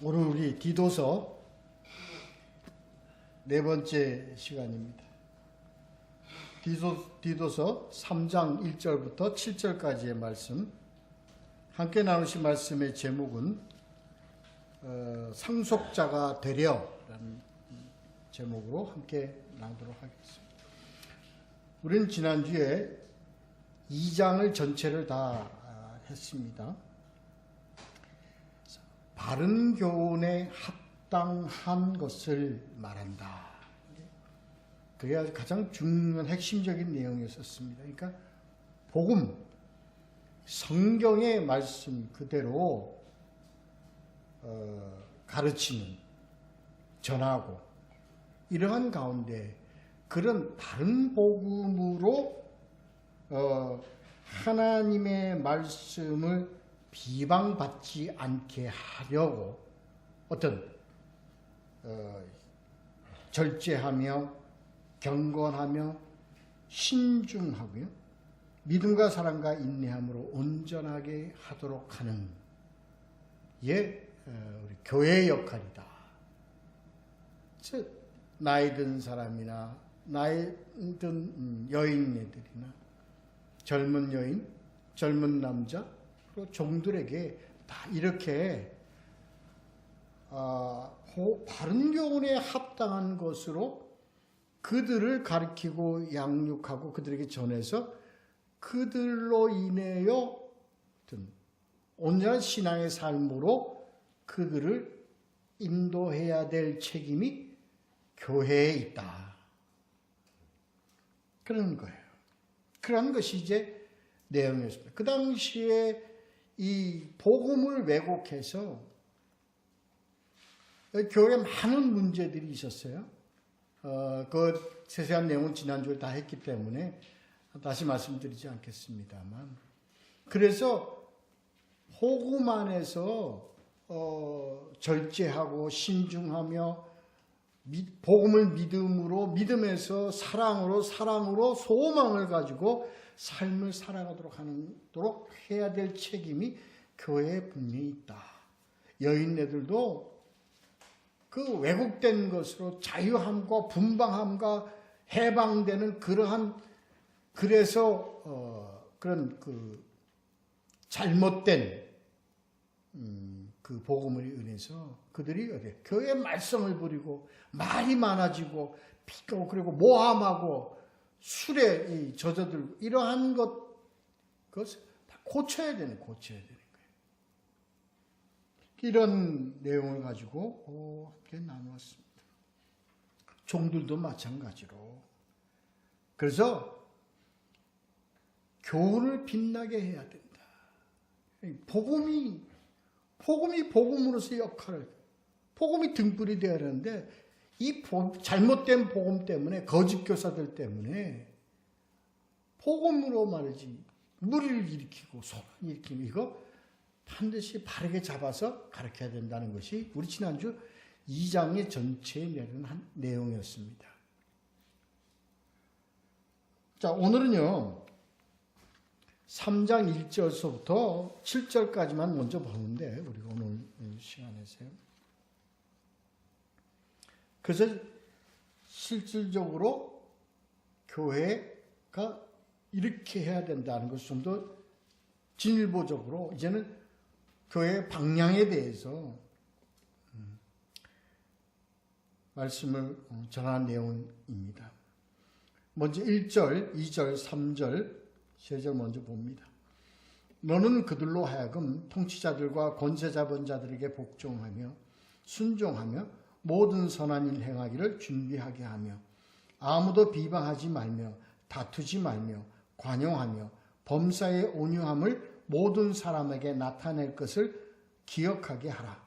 오늘 우리 디도서 네 번째 시간입니다. 디도서 3장 1절부터 7절까지의 말씀, 함께 나누신 말씀의 제목은 상속자가 되려라는 제목으로 함께 나누도록 하겠습니다. 우리는 지난주에 2장을 전체를 다 했습니다. 바른 교훈에 합당한 것을 말한다. 그게 가장 중요한 핵심적인 내용이었습니다. 그러니까 복음, 성경의 말씀 그대로 가르치는, 전하고 이러한 가운데 그런 바른 복음으로 하나님의 말씀을 비방받지 않게 하려고 어떤 절제하며 경건하며 신중하고요, 믿음과 사랑과 인내함으로 온전하게 하도록 하는 우리 교회의 역할이다. 즉 나이 든 사람이나 나이 든 여인네들이나 젊은 여인, 젊은 남자, 그리고 종들에게 다 이렇게 바른 교훈에 합당한 것으로 그들을 가르치고 양육하고 그들에게 전해서 그들로 인하여 온전한 신앙의 삶으로 그들을 인도해야 될 책임이 교회에 있다. 그런 거예요. 그런 것이 이제 내용이었습니다. 그 당시에 이 복음을 왜곡해서 교회에 많은 문제들이 있었어요. 그 세세한 내용은 지난주에 다 했기 때문에 다시 말씀드리지 않겠습니다만, 그래서 복음 안에서 절제하고 신중하며 복음을 믿음으로, 믿음에서 사랑으로, 사랑으로 소망을 가지고 삶을 살아가도록 해야 될 책임이 교회에 분명히 있다. 여인네들도 그 왜곡된 것으로 자유함과 분방함과 해방되는 그래서 그런 그 잘못된 그 복음을 인해서 그들이 교회의 말썽을 부리고 말이 많아지고 피고 그리고 모함하고 술에 젖어들고 이러한 것을 다 고쳐야 되는 거예요. 이런 내용을 가지고 함께 나누었습니다. 종들도 마찬가지로. 그래서 교훈을 빛나게 해야 된다. 복음이 복음으로서 복음이 등불이 되어야 하는데 이 잘못된 복음 때문에, 거짓 교사들 때문에 복음으로 말이지 무리를 일으키고 소란 일으키고 이거 반드시 바르게 잡아서 가르쳐야 된다는 것이 우리 지난주 2장의 전체에 내려는 내용이었습니다. 자, 오늘은요 3장 1절서부터 7절까지만 먼저 보는데 우리가 오늘 시간에서요. 그래서 실질적으로 교회가 이렇게 해야 된다는 것을 좀 더 진일보적으로 이제는 교회의 방향에 대해서 말씀을 전하는 내용입니다. 먼저 1절, 2절, 3절, 3절 먼저 봅니다. 너는 그들로 하여금 통치자들과 권세자본 자들에게 복종하며 순종하며 모든 선한 일 행하기를 준비하게 하며 아무도 비방하지 말며 다투지 말며 관용하며 범사의 온유함을 모든 사람에게 나타낼 것을 기억하게 하라.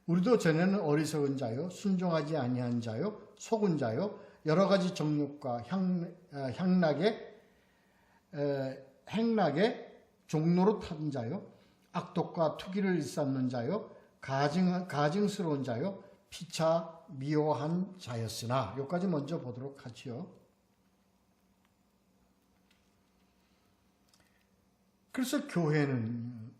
우리도 전에는 어리석은 자요, 순종하지 아니한 자요, 속은 자요, 여러 가지 정욕과 행락에 종로로 탄 자요, 악독과 투기를 일삼는 자요, 가증스러운 자요, 피차 미워한 자였으나, 여기까지 먼저 보도록 하지요. 그래서 교회는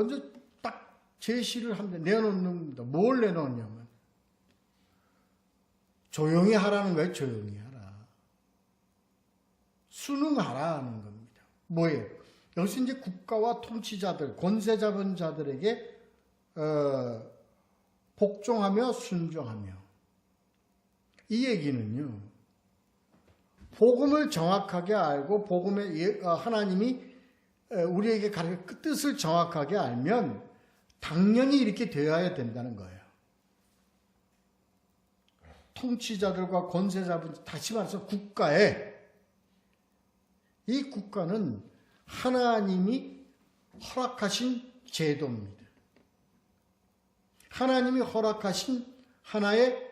먼저 딱 제시를 한데 내놓는 겁니다. 뭘 내놓냐면 조용히 하라는 거예요. 조용히 하라. 순응하라는 겁니다. 뭐예요? 여기서 이제 국가와 통치자들, 권세 잡은 자들에게 복종하며 순종하며, 이 얘기는요, 복음을 정확하게 알고 복음의 하나님이 우리에게 가르친 그 뜻을 정확하게 알면 당연히 이렇게 되어야 된다는 거예요. 통치자들과 권세 잡은, 다시 말해서 국가에, 이 국가는 하나님이 허락하신 제도입니다. 하나님이 허락하신 하나의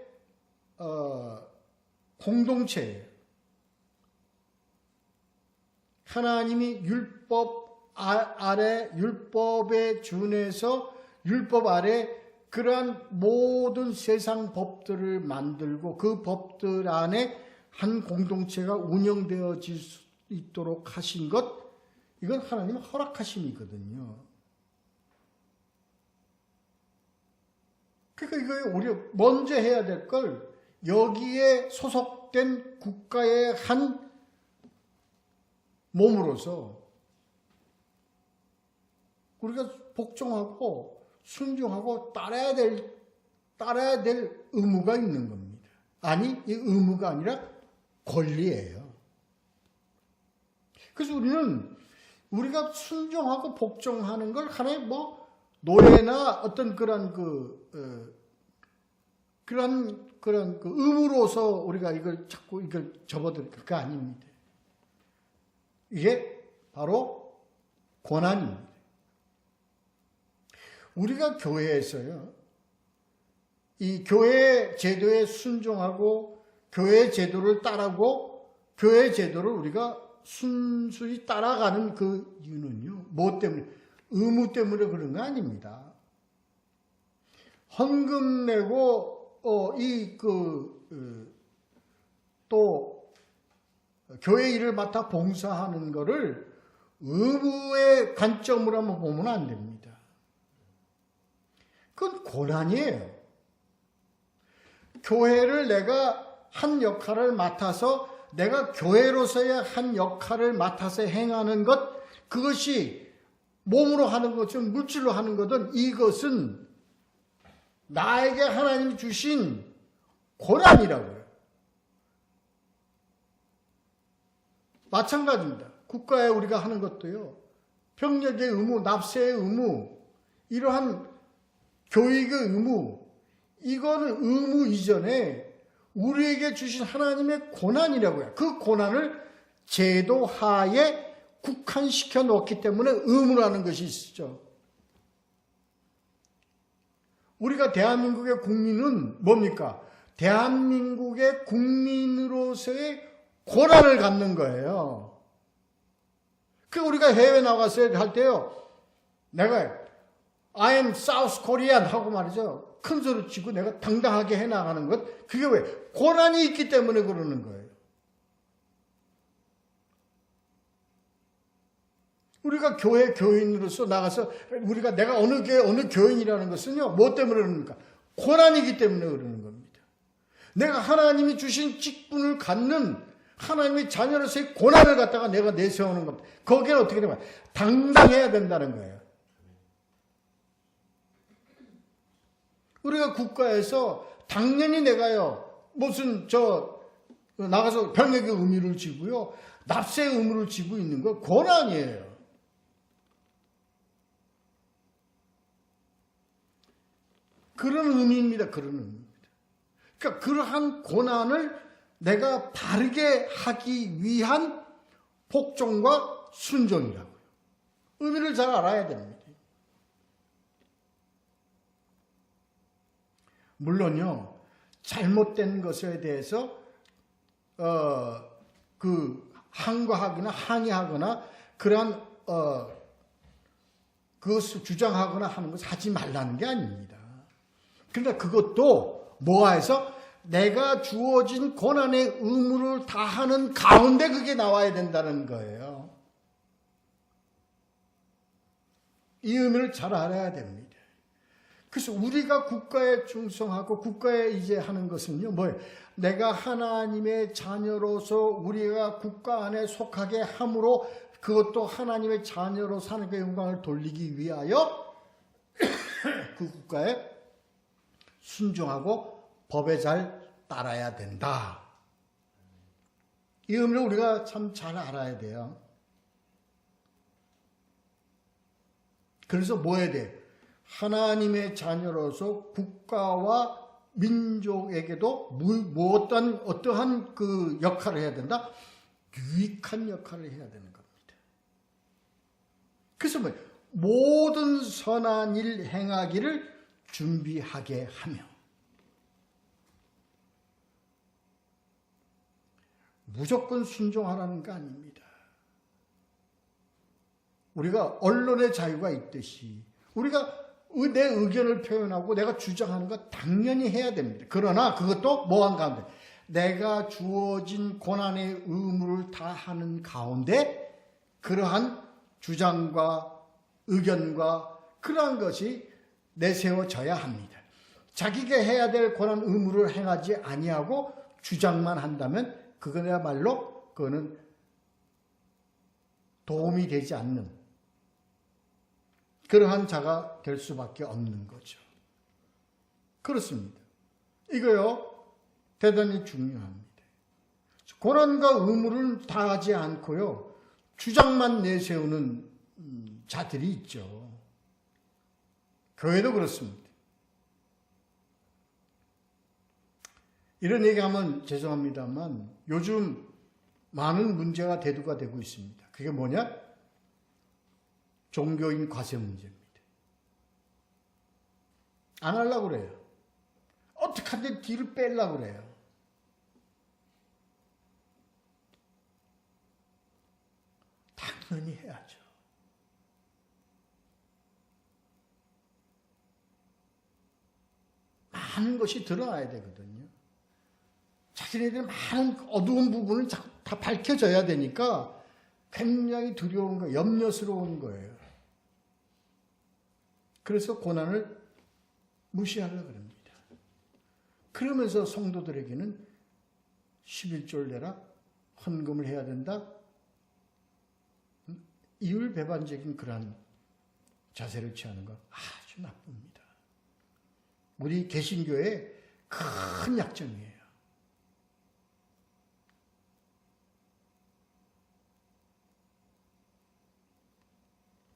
공동체예요. 하나님이 율법 아래, 율법에 준해서 율법 아래 그러한 모든 세상 법들을 만들고 그 법들 안에 한 공동체가 운영되어질 수 있도록 하신 것, 이건 하나님의 허락하심이거든요. 그러니까 이거 우리가 먼저 해야 될 걸, 여기에 소속된 국가의 한 몸으로서 우리가 복종하고 순종하고 따라야 될 의무가 있는 겁니다. 아니, 이 의무가 아니라 권리예요. 그래서 우리가 순종하고 복종하는 걸 하나의 노래나 어떤 그런 그런 의무로서 우리가 이걸 자꾸 이걸 접어들 그거 아닙니다. 이게 바로 권한입니다. 우리가 교회에서요, 이 교회 제도에 순종하고 교회 제도를 따르고 교회 제도를 우리가 순수히 따라가는 그 이유는요, 뭐 때문에? 의무 때문에 그런 거 아닙니다. 헌금 내고 또 교회 일을 맡아 봉사하는 거를 의무의 관점으로 한번 보면 안 됩니다. 그건 고난이에요. 교회를 내가 한 역할을 맡아서, 내가 교회로서의 한 역할을 맡아서 행하는 것, 그것이 몸으로 하는 것은, 물질로 하는 것은, 이것은 나에게 하나님이 주신 고난이라고요. 마찬가지입니다. 국가에 우리가 하는 것도요, 병력의 의무, 납세의 의무, 이러한 교육의 의무, 이거는 의무 이전에 우리에게 주신 하나님의 고난이라고요. 그 고난을 제도 하에 국한시켜 놓기 때문에 의무라는 것이 있죠. 우리가 대한민국의 국민은 뭡니까? 대한민국의 국민으로서의 고난을 갖는 거예요. 그 우리가 해외 나가서 할 때요, 내가 I am South Korean 하고 말이죠, 큰 소리 치고 내가 당당하게 해나가는 것, 그게 왜? 고난이 있기 때문에 그러는 거예요. 우리가 교인으로서 나가서 내가 어느 교인이라는 것은요, 뭐 때문에 그럽니까? 고난이기 때문에 그러는 겁니다. 내가 하나님이 주신 직분을 갖는 하나님의 자녀로서의 고난을 갖다가 내가 내세우는 겁니다. 거기에는 어떻게 되면 당당해야 된다는 거예요. 우리가 국가에서 당연히 내가요, 무슨 나가서 병역의 의무를 지고요, 납세의 의무를 지고 있는 거 고난이에요. 그런 의미입니다. 그런 의미입니다. 그러니까 그러한 고난을 내가 바르게 하기 위한 복종과 순종이라고요. 의미를 잘 알아야 됩니다. 물론요, 잘못된 것에 대해서 항거하거나 항의하거나 그러한 그것을 주장하거나 하는 것을 하지 말라는 게 아닙니다. 그러니까 그것도 뭐해서 내가 주어진 고난의 의무를 다하는 가운데 그게 나와야 된다는 거예요. 이 의미를 잘 알아야 됩니다. 그래서 우리가 국가에 충성하고 국가에 이제 하는 것은요, 뭐예요? 내가 하나님의 자녀로서 우리가 국가 안에 속하게 함으로 그것도 하나님의 자녀로 사는 그 영광을 돌리기 위하여 그 국가에 순종하고 법에 잘 따라야 된다. 이 의미를 우리가 참 잘 알아야 돼요. 그래서 뭐 해야 돼? 하나님의 자녀로서 국가와 민족에게도 어떠한 그 역할을 해야 된다? 유익한 역할을 해야 되는 겁니다. 그래서 뭐 모든 선한 일 행하기를 준비하게 하며 무조건 순종하라는 거 아닙니다. 우리가 언론의 자유가 있듯이 우리가 내 의견을 표현하고 내가 주장하는 거 당연히 해야 됩니다. 그러나 그것도 뭐한 가운데 내가 주어진 고난의 의무를 다하는 가운데 그러한 주장과 의견과 그러한 것이 내세워져야 합니다. 자기가 해야 될 고난 의무를 행하지 아니하고 주장만 한다면 그거야말로 그거는 도움이 되지 않는 그러한 자가 될 수밖에 없는 거죠. 그렇습니다. 이거요 대단히 중요합니다. 고난과 의무를 다하지 않고요 주장만 내세우는 자들이 있죠. 교회도 그렇습니다. 이런 얘기하면 죄송합니다만 요즘 많은 문제가 대두가 되고 있습니다. 그게 뭐냐? 종교인 과세 문제입니다. 안 하려고 그래요. 어떻게 하든 뒤를 빼려고 그래요. 당연히 해야죠. 많은 것이 드러나야 되거든요. 자기네들 많은 어두운 부분은 다 밝혀져야 되니까 굉장히 두려운 거예요. 염려스러운 거예요. 그래서 고난을 무시하려고 합니다. 그러면서 성도들에게는 11조를 내라, 헌금을 해야 된다. 이율배반적인 그러한 자세를 취하는 거 아주 나쁩니다. 우리 개신교의 큰 약점이에요.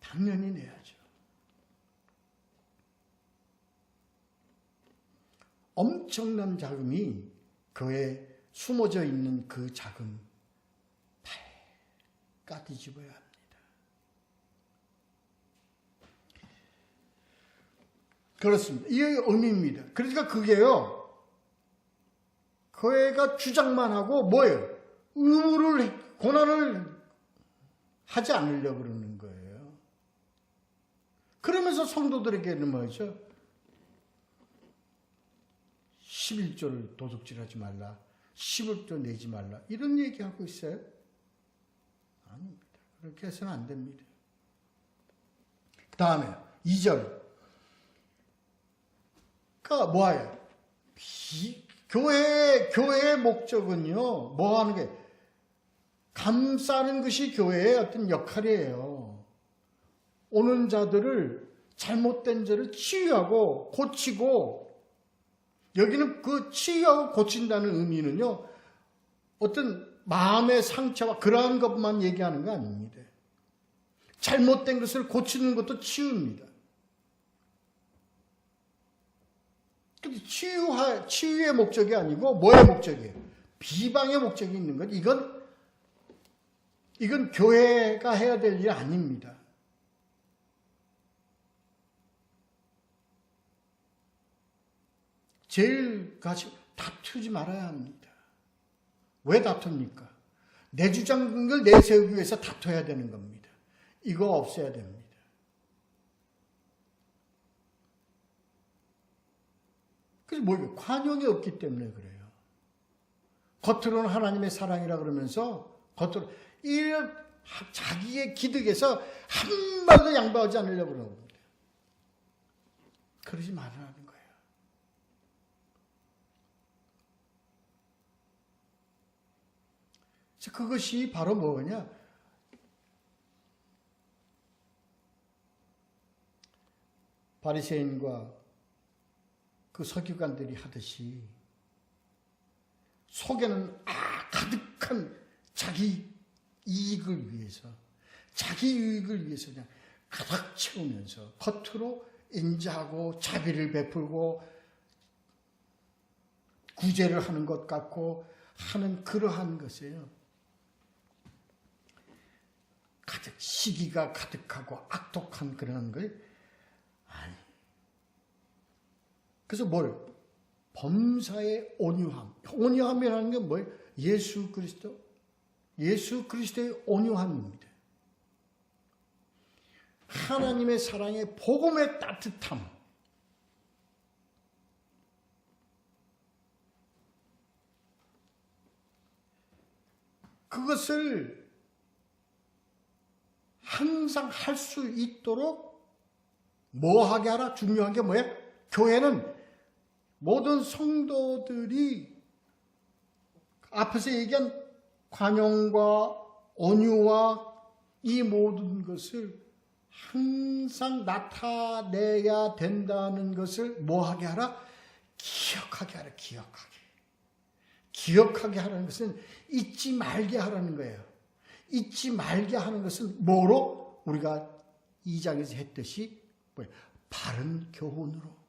당연히 내야죠. 엄청난 자금이 그에 숨어져 있는 그 자금 다 뒤집어야 합니다. 그렇습니다. 이 의미입니다. 그러니까 그게요, 교회가 주장만 하고 뭐예요? 의무를, 고난을 하지 않으려고 그러는 거예요. 그러면서 성도들에게는 뭐죠? 11조를 도둑질하지 말라, 11조 내지 말라, 이런 얘기하고 있어요? 아닙니다. 그렇게 해서는 안 됩니다. 그 다음에 2절. 그러니까 뭐예요? 교회의 목적은요, 뭐 하는 게, 감싸는 것이 교회의 어떤 역할이에요. 오는 자들을, 잘못된 자를 치유하고 고치고, 여기는 그 치유하고 고친다는 의미는요, 어떤 마음의 상처와 그러한 것만 얘기하는 거 아닙니다. 잘못된 것을 고치는 것도 치유입니다. 근데 치유의 목적이 아니고 뭐의 목적이에요? 비방의 목적이 있는 것. 이건 교회가 해야 될 일 아닙니다. 제일 다투지 말아야 합니다. 왜 다툽니까? 내 주장을 내세우기 위해서 다퉈야 되는 겁니다. 이거 없애야 됩니다. 그래서 뭐 관용이 없기 때문에 그래요. 겉으로는 하나님의 사랑이라 그러면서 겉으로 자기의 기득에서 한 발도 양보하지 않으려고 그러는 겁니다. 그러지 말라는 거예요. 그것이 바로 뭐냐? 바리새인과 그 서기관들이 하듯이 속에는 가득한 자기 이익을 위해서, 자기 유익을 위해서 그냥 가득 채우면서 겉으로 인자하고 자비를 베풀고 구제를 하는 것 같고 하는 그러한 것이에요. 가득 시기가 가득하고 악독한 그런 걸 아니. 그래서 뭘? 범사의 온유함. 온유함이라는 게 뭐예요? 예수 그리스도. 예수 그리스도의 온유함입니다. 하나님의 사랑의 복음의 따뜻함. 그것을 항상 할 수 있도록 뭐 하게 하라? 중요한 게 뭐예요? 교회는 모든 성도들이 앞에서 얘기한 관용과 온유와 이 모든 것을 항상 나타내야 된다는 것을 뭐 하게 하라? 기억하게 하라. 기억하게 하라는 것은 잊지 말게 하라는 거예요. 잊지 말게 하는 것은 뭐로? 우리가 2장에서 했듯이 뭐예요? 바른 교훈으로.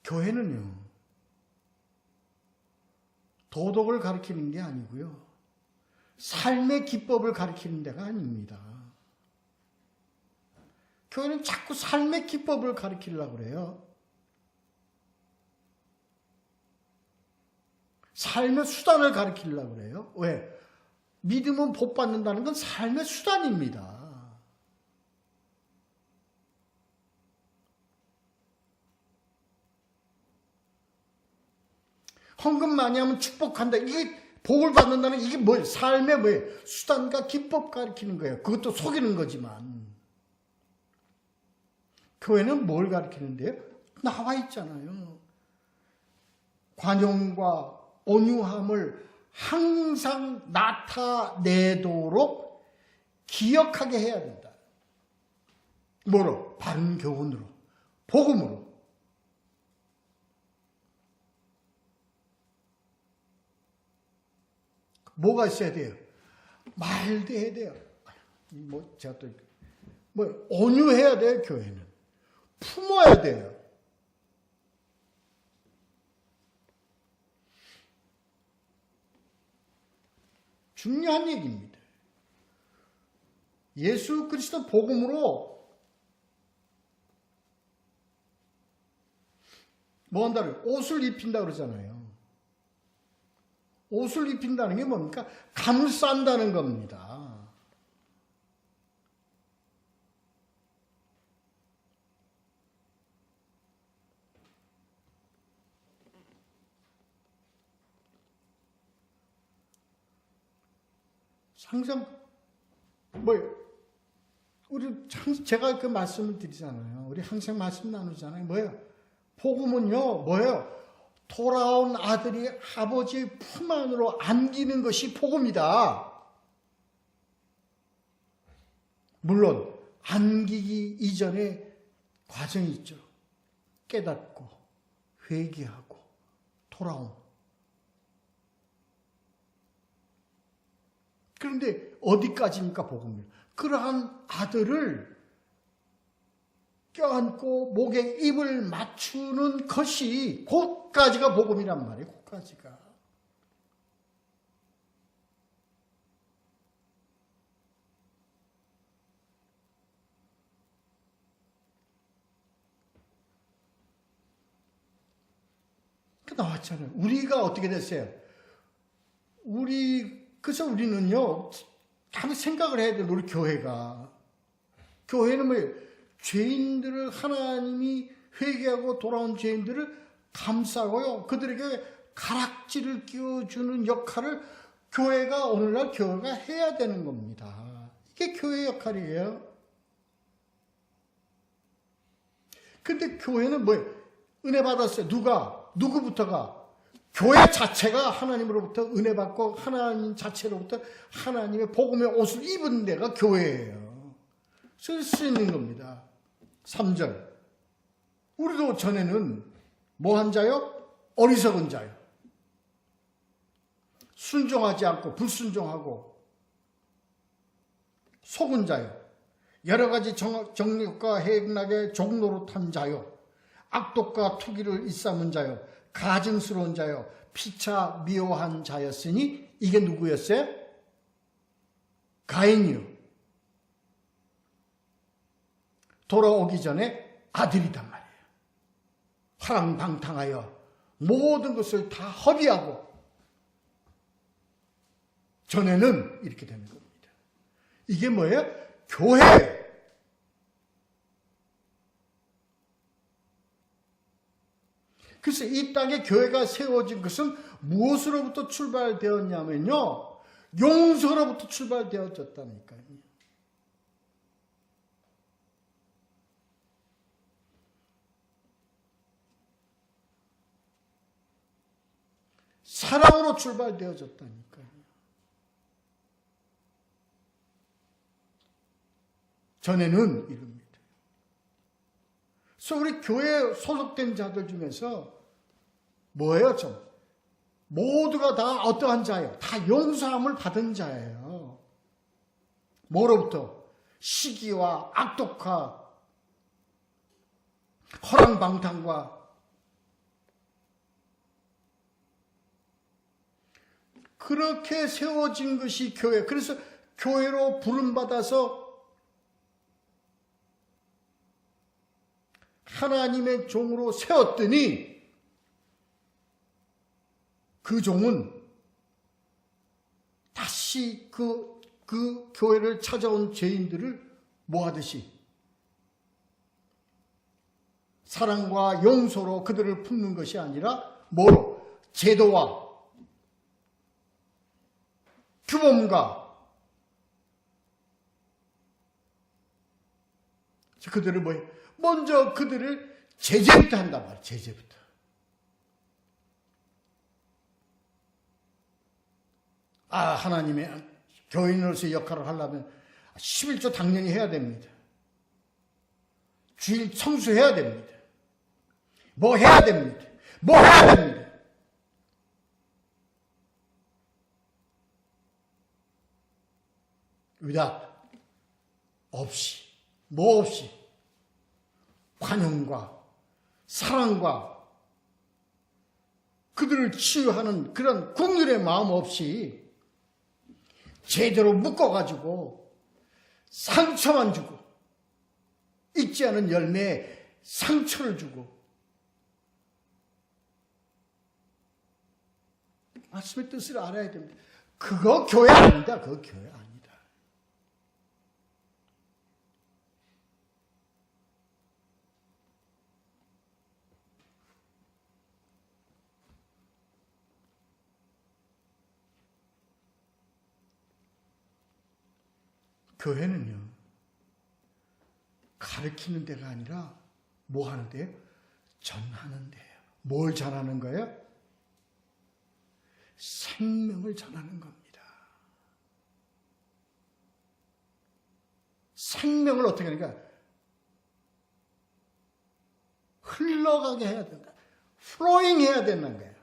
교회는요, 도덕을 가르치는 게 아니고요, 삶의 기법을 가르치는 데가 아닙니다. 교회는 자꾸 삶의 기법을 가르치려고 그래요. 삶의 수단을 가르치려고 그래요. 왜? 믿음은 복 받는다는 건 삶의 수단입니다. 헌금 많이 하면 축복한다. 이게 복을 받는다는 이게 뭐예요? 삶의 뭐예요? 수단과 기법 가르치는 거예요. 그것도 속이는 거지만. 교회는 뭘 가르치는데요? 나와 있잖아요. 관용과 온유함을 항상 나타내도록 기억하게 해야 된다. 뭐로? 바른 교훈으로, 복음으로. 뭐가 있어야 돼요? 말도 해야 돼요. 제가 또 온유해야 돼요. 교회는 품어야 돼요. 중요한 얘기입니다. 예수 그리스도 복음으로 뭐 한다고요? 옷을 입힌다 그러잖아요. 옷을 입힌다는 게 뭡니까? 감싼다는 겁니다. 항상 제가 그 말씀을 드리잖아요. 우리 항상 말씀 나누잖아요. 뭐예요? 복음은요, 뭐예요? 돌아온 아들이 아버지의 품 안으로 안기는 것이 복음이다. 물론 안기기 이전에 과정이 있죠. 깨닫고 회개하고 돌아온. 그런데 어디까지입니까? 복음이. 그러한 아들을 껴안고 목에 입을 맞추는 것이 곧까지가 복음이란 말이에요. 곧까지가. 그 나왔잖아요. 우리가 어떻게 됐어요? 그래서 우리는요, 참 생각을 해야 돼요. 우리 교회가. 교회는 뭐예요? 죄인들을 하나님이 회개하고 돌아온 죄인들을 감싸고요. 그들에게 가락지를 끼워주는 역할을 교회가 오늘날 교회가 해야 되는 겁니다. 이게 교회 역할이에요. 근데 교회는 뭐예요? 은혜 받았어요. 누구부터가? 교회 자체가 하나님으로부터 은혜 받고 하나님 자체로부터 하나님의 복음의 옷을 입은 데가 교회예요. 쓸 수 있는 겁니다. 3절. 우리도 전에는 뭐한 자요? 어리석은 자요. 순종하지 않고 불순종하고 속은 자요. 여러 가지 정욕과 행락의 종노릇한 자요. 악독과 투기를 일삼은 자요. 가증스러운 자요. 피차 미워한 자였으니 이게 누구였어요? 가인이요. 돌아오기 전에 아들이단 말이에요. 화랑방탕하여 모든 것을 다 허비하고 전에는 이렇게 되는 겁니다. 이게 뭐예요? 교회. 그래서 이 땅에 교회가 세워진 것은 무엇으로부터 출발되었냐면요. 용서로부터 출발되어졌다니까요. 사랑으로 출발되어졌다니까요. 전에는 이겁니다. 그래서 우리 교회에 소속된 자들 중에서 뭐예요? 모두가 다 어떠한 자예요? 다 용서함을 받은 자예요. 뭐로부터? 시기와 악독과 허랑방탕과 그렇게 세워진 것이 교회. 그래서 교회로 부름받아서 하나님의 종으로 세웠더니 그 종은 다시 그 교회를 찾아온 죄인들을 뭐하듯이 사랑과 용서로 그들을 품는 것이 아니라 뭐로? 제도와 규범과 그들을 뭐예요? 먼저 그들을 제재부터 한단 말이에요. 제재부터. 하나님의 교인으로서의 역할을 하려면 11조 당연히 해야 됩니다. 주일 청소해야 됩니다. 뭐 해야 됩니다. 뭐 해야 됩니다. 위다 없이, 뭐 없이 환영과 사랑과 그들을 치유하는 그런 긍휼의 마음 없이 제대로 묶어가지고 상처만 주고 익지 않은 열매에 상처를 주고 말씀의 뜻을 알아야 됩니다. 그거 교회 아니다. 그거 교회 아니다. 교회는요, 가르치는 데가 아니라 뭐 하는 데요? 전하는 데예요. 뭘 전하는 거예요? 생명을 전하는 겁니다. 생명을 어떻게 하니까 흘러가게 해야 된다. 플로잉 해야 된다는 거예요.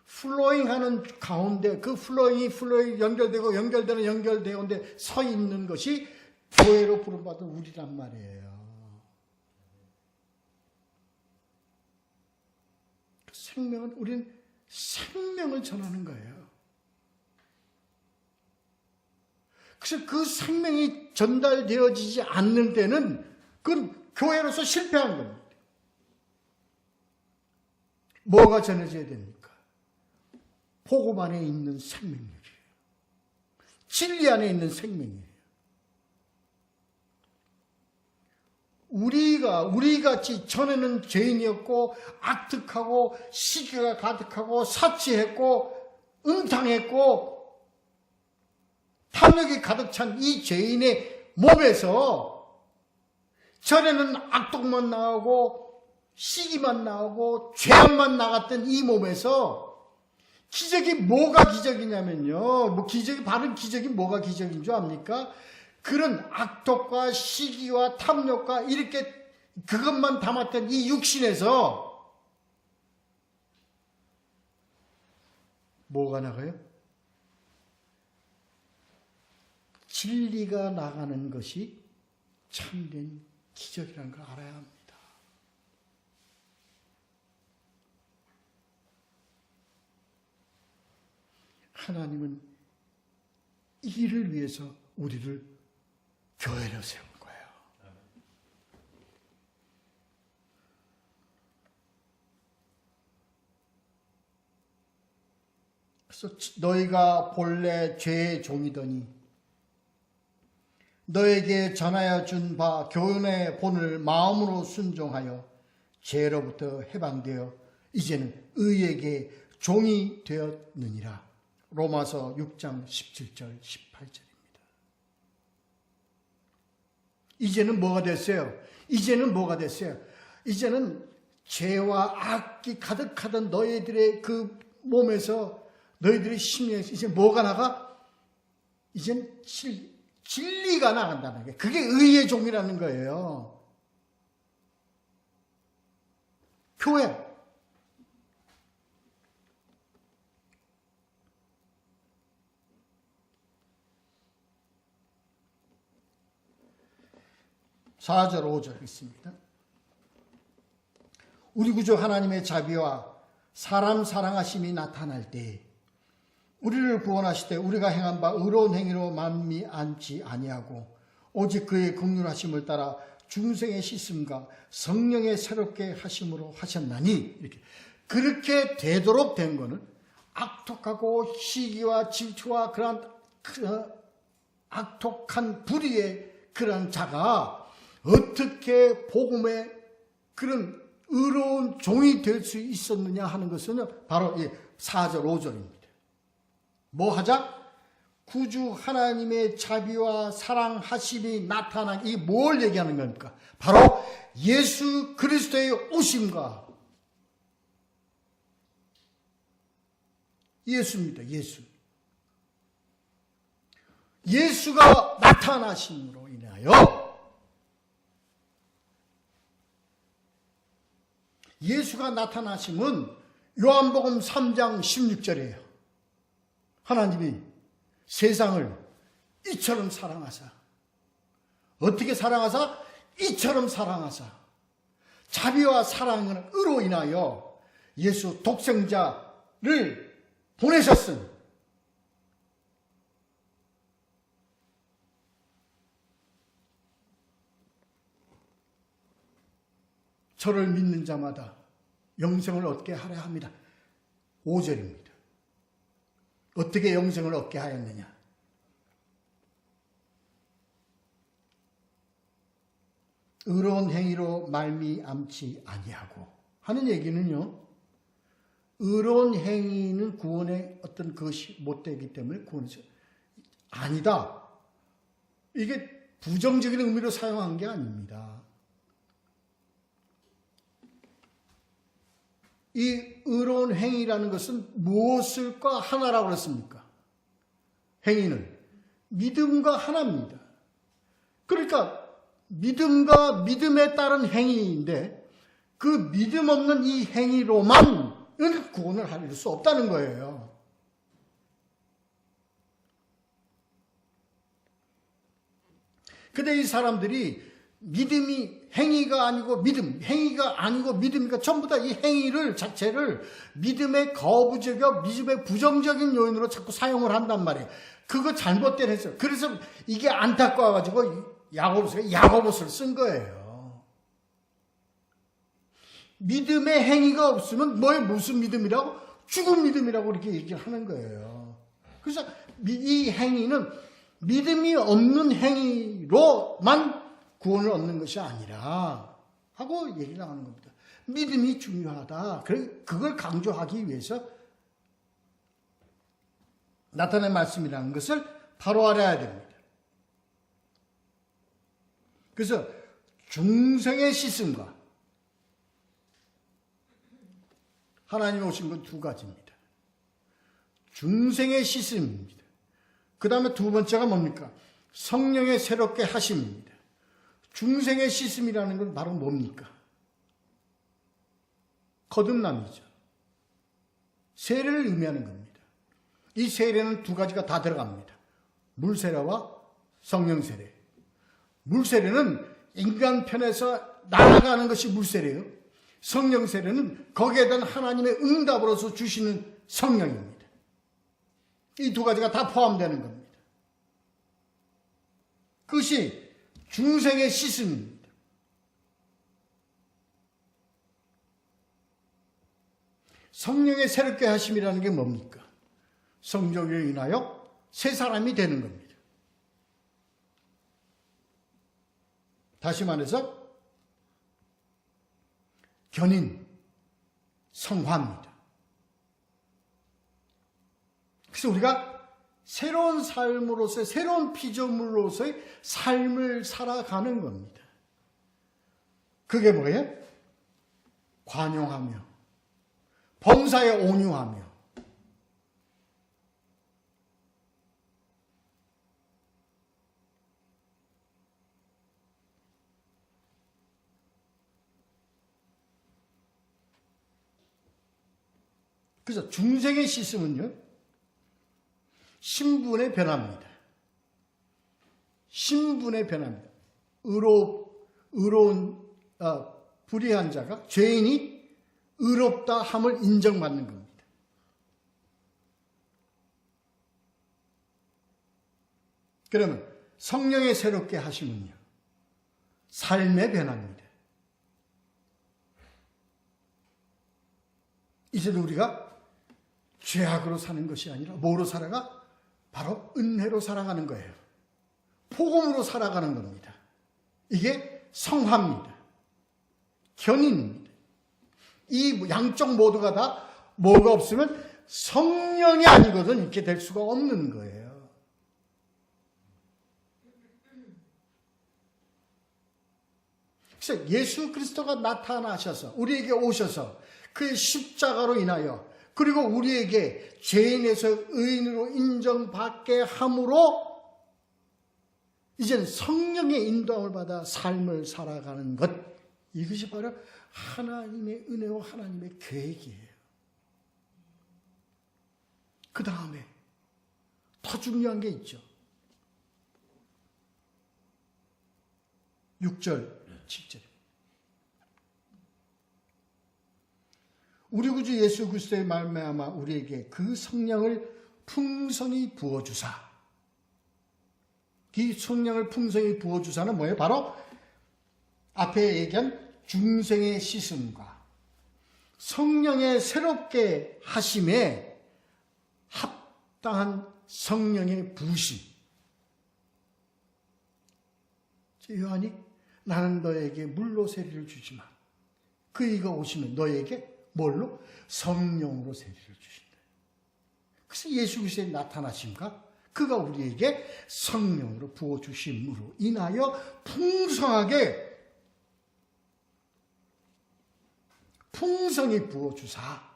플로잉 하는 가운데 그 플로잉 연결되고 연결되는데 서 있는 것이 교회로 부름받은 우리란 말이에요. 생명은 우리는 생명을 전하는 거예요. 그래서 그 생명이 전달되어지지 않는 때는 그건 교회로서 실패한 겁니다. 뭐가 전해져야 됩니까? 복음 안에 있는 생명이에요. 진리 안에 있는 생명이에요. 우리 같이 전에는 죄인이었고 악득하고 시기가 가득하고 사치했고 음탕했고 탐욕이 가득 찬 이 죄인의 몸에서 전에는 악독만 나오고 시기만 나오고 죄악만 나갔던 이 몸에서 기적이 뭐가 기적이냐면요. 바른 기적이 뭐가 기적인 줄 압니까? 그런 악독과 시기와 탐욕과 이렇게 그것만 담았던 이 육신에서 뭐가 나가요? 진리가 나가는 것이 참된 기적이라는 걸 알아야 합니다. 하나님은 이 일을 위해서 우리를 교회로 세운 거예요. 그래서 너희가 본래 죄의 종이더니 너에게 전하여 준 바 교훈의 본을 마음으로 순종하여 죄로부터 해방되어 이제는 의에게 종이 되었느니라. 로마서 6장 17절 18절입니다. 이제는 뭐가 됐어요? 이제는 죄와 악이 가득하던 너희들의 그 몸에서 너희들의 심령에서 이제 뭐가 나가? 이젠 진리가 나간다는 게 그게 의의 종이라는 거예요. 교회. (4절) (5절) 있습니다. 우리 구주 하나님의 자비와 사람 사랑하심이 나타날 때 우리를 구원하실 때 우리가 행한 바 의로운 행위로 만미암지 아니하고 오직 그의 긍휼하심을 따라 중생의 씻음과 성령의 새롭게 하심으로 하셨나니 이렇게 그렇게 되도록 된 거는 악독하고 시기와 질투와 그런 악독한 불의의 그런 자가 어떻게 복음의 그런 의로운 종이 될 수 있었느냐 하는 것은 바로 4절 5절입니다. 뭐 하자? 구주 하나님의 자비와 사랑하심이 나타난 이 뭘 얘기하는 겁니까? 바로 예수 그리스도의 오심과 예수입니다. 예수가 나타나심으로 인하여 예수가 나타나심은 요한복음 3장 16절이에요. 하나님이 세상을 이처럼 사랑하사 어떻게 사랑하사? 이처럼 사랑하사 자비와 사랑으로 인하여 예수 독생자를 보내셨음. 저를 믿는 자마다 영생을 얻게 하려 합니다. 5절입니다. 어떻게 영생을 얻게 하였느냐? 의로운 행위로 말미암지 아니하고 하는 얘기는요. 의로운 행위는 구원의 어떤 것이 못 되기 때문에 구원이 아니다. 이게 부정적인 의미로 사용한 게 아닙니다. 이 의로운 행위라는 것은 무엇을까 하나라고 그랬습니까? 행위는 믿음과 하나입니다. 그러니까 믿음과 믿음에 따른 행위인데 그 믿음 없는 이 행위로만은 구원을 할 수 없다는 거예요. 근데 이 사람들이 믿음이 행위가 아니고 믿음, 행위가 아니고 믿음이니까 전부 다 이 행위를 자체를 믿음의 거부적이고 믿음의 부정적인 요인으로 자꾸 사용을 한단 말이에요. 그거 잘못된 했어요. 그래서 이게 안타까워가지고 야고보서를 쓴 거예요. 믿음의 행위가 없으면 무슨 믿음이라고? 죽은 믿음이라고 이렇게 얘기를 하는 거예요. 그래서 이 행위는 믿음이 없는 행위로만 구원을 얻는 것이 아니라 하고 얘기를 나오는 겁니다. 믿음이 중요하다. 그걸 강조하기 위해서 나타낸 말씀이라는 것을 바로 알아야 됩니다. 그래서 중생의 씻음과 하나님 오신 건 두 가지입니다. 중생의 씻음입니다. 그 다음에 두 번째가 뭡니까? 성령의 새롭게 하심입니다. 중생의 씻음이라는 건 바로 뭡니까? 거듭남이죠. 세례를 의미하는 겁니다. 이 세례는 두 가지가 다 들어갑니다. 물세례와 성령 세례. 물세례는 인간 편에서 나아가는 것이 물세례예요. 성령 세례는 거기에 대한 하나님의 응답으로서 주시는 성령입니다. 이 두 가지가 다 포함되는 겁니다. 그것이 중생의 씻음입니다. 성령의 새롭게 하심이라는 게 뭡니까? 성령으로 인하여 새 사람이 되는 겁니다. 다시 말해서 견인, 성화입니다. 그래서 우리가 새로운 삶으로서의, 새로운 피조물로서의 삶을 살아가는 겁니다. 그게 뭐예요? 관용하며 범사에 온유하며 그래서 중생의 씻음은요, 신분의 변화입니다. 신분의 변화입니다. 의로운 불의한 자가, 죄인이 의롭다 함을 인정받는 겁니다. 그러면 성령의 새롭게 하심은요, 삶의 변화입니다. 이제는 우리가 죄악으로 사는 것이 아니라 뭐로 살아가? 바로 은혜로 살아가는 거예요. 복음으로 살아가는 겁니다. 이게 성화입니다. 견인입니다. 이 양쪽 모두가 다 뭐가 없으면 성령이 아니거든 이렇게 될 수가 없는 거예요. 그래서 예수 그리스도가 나타나셔서 우리에게 오셔서 그의 십자가로 인하여 그리고 우리에게 죄인에서 의인으로 인정받게 함으로 이제는 성령의 인도함을 받아 삶을 살아가는 것, 이것이 바로 하나님의 은혜와 하나님의 계획이에요. 그 다음에 더 중요한 게 있죠. 6절, 7절. 우리 구주 예수 그리스도의 말미암아 우리에게 그 성령을 풍성히 부어주사. 이 성령을 풍성히 부어주사는 뭐예요? 바로 앞에 얘기한 중생의 씻음과 성령의 새롭게 하심에 합당한 성령의 부으심. 요한이 나는 너에게 물로 세례를 주지만 그이가 오시면 너에게 뭘로? 성령으로 세례를 주신다. 그래서 예수 그리스도의 나타나심과 그가 우리에게 성령으로 부어주심으로 인하여 풍성히 부어주사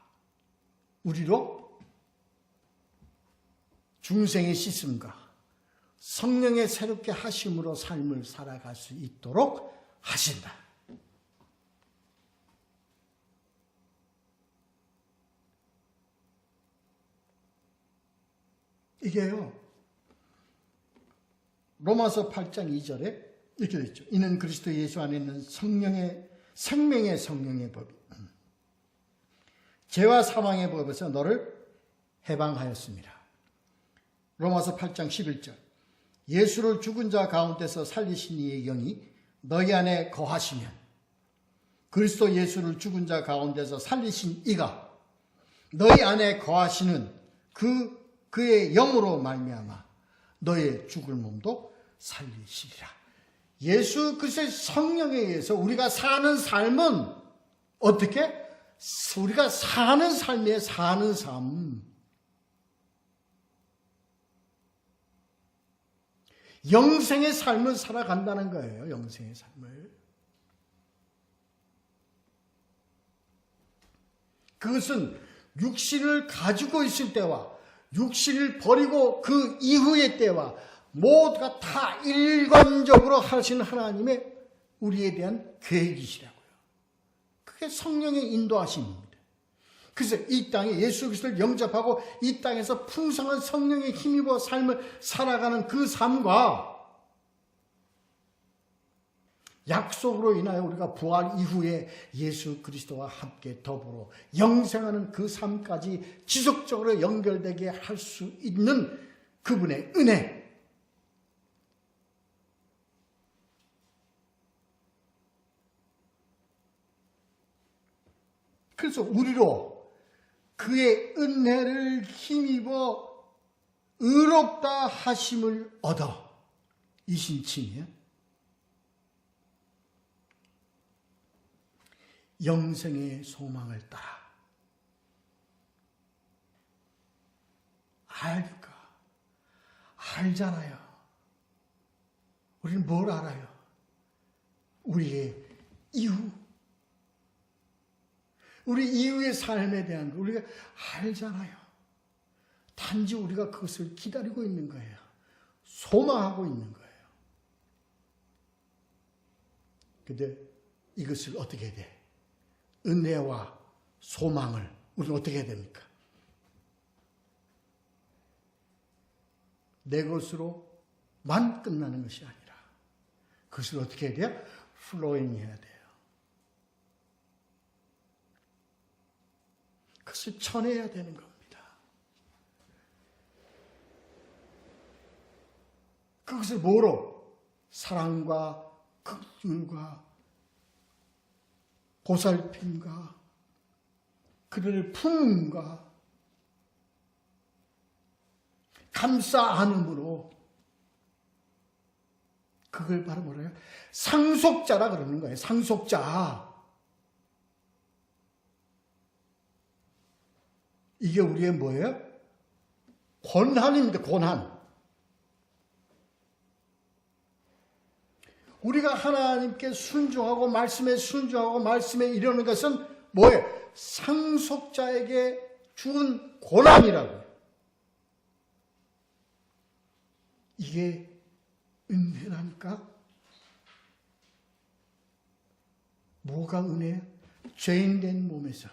우리로 중생의 씻음과 성령의 새롭게 하심으로 삶을 살아갈 수 있도록 하신다. 이게요, 로마서 8장 2절에 이렇게 되어 있죠. 이는 그리스도 예수 안에 있는 성령의 생명의 성령의 법, 죄와 사망의 법에서 너를 해방하였습니다. 로마서 8장 11절. 예수를 죽은 자 가운데서 살리신 이의 영이 너희 안에 거하시면 그리스도 예수를 죽은 자 가운데서 살리신 이가 너희 안에 거하시는 그의 영으로 말미암아 너의 죽을 몸도 살리시리라. 예수 그리스도의 성령에 의해서 우리가 사는 삶은 어떻게? 우리가 사는 삶이에요. 사는 삶. 영생의 삶을 살아간다는 거예요. 영생의 삶을. 그것은 육신을 가지고 있을 때와 육신을 버리고 그 이후의 때와 모두가 다 일관적으로 하시는 하나님의 우리에 대한 계획이시라고요. 그게 성령의 인도하심입니다. 그래서 이 땅에 예수 그리스도를 영접하고 이 땅에서 풍성한 성령의 힘입어 삶을 살아가는 그 삶과 약속으로 인하여 우리가 부활 이후에 예수 그리스도와 함께 더불어 영생하는 그 삶까지 지속적으로 연결되게 할 수 있는 그분의 은혜. 그래서 우리로 그의 은혜를 힘입어 의롭다 하심을 얻어 이 신칭이에요. 영생의 소망을 따라. 알까? 알잖아요. 우리는 뭘 알아요? 우리의 이후. 우리 이후의 삶에 대한 거 우리가 알잖아요. 단지 우리가 그것을 기다리고 있는 거예요. 소망하고 있는 거예요. 근데 이것을 어떻게 해야 돼? 은혜와 소망을 우리는 어떻게 해야 됩니까? 내 것으로만 끝나는 것이 아니라 그것을 어떻게 해야 돼요? 플로잉 해야 돼요. 그것을 쳐내야 되는 겁니다. 그것을 뭐로? 사랑과 긍휼과 보살핌과 그를 품음과 감싸 안음으로 그걸 바로 뭐래요? 상속자라 그러는 거예요. 상속자. 이게 우리의 뭐예요? 권한입니다. 권한. 우리가 하나님께 순종하고 말씀에 순종하고 말씀에 이르는 것은 뭐예요? 상속자에게 준 권한이라고요. 이게 은혜라니까? 뭐가 은혜예요? 죄인된 몸에서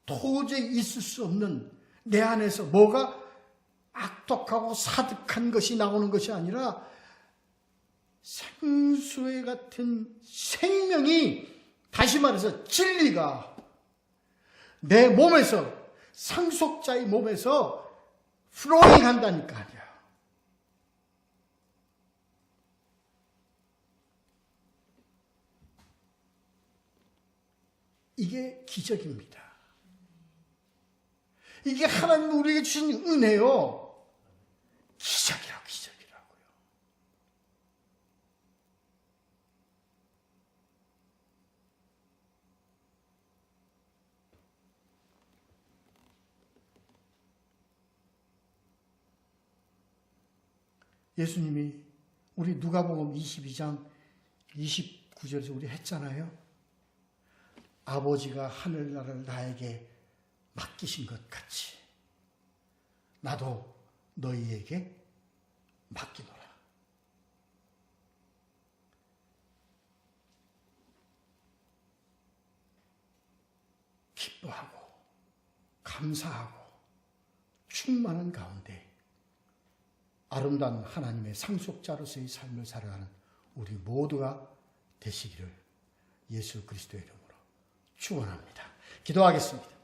도저히 있을 수 없는 내 안에서 뭐가 악독하고 사득한 것이 나오는 것이 아니라 생수의 같은 생명이, 다시 말해서 진리가 내 몸에서, 상속자의 몸에서 플로잉 한다니까요. 이게 기적입니다. 이게 하나님 우리에게 주신 은혜요. 기적이라고요. 예수님이 우리 누가복음 22장 29절에서 우리 했잖아요. 아버지가 하늘나라를 나에게 맡기신 것 같이 나도 너희에게 맡기노라. 기뻐하고 감사하고 충만한 가운데 아름다운 하나님의 상속자로서의 삶을 살아가는 우리 모두가 되시기를 예수 그리스도의 이름으로 축원합니다. 기도하겠습니다.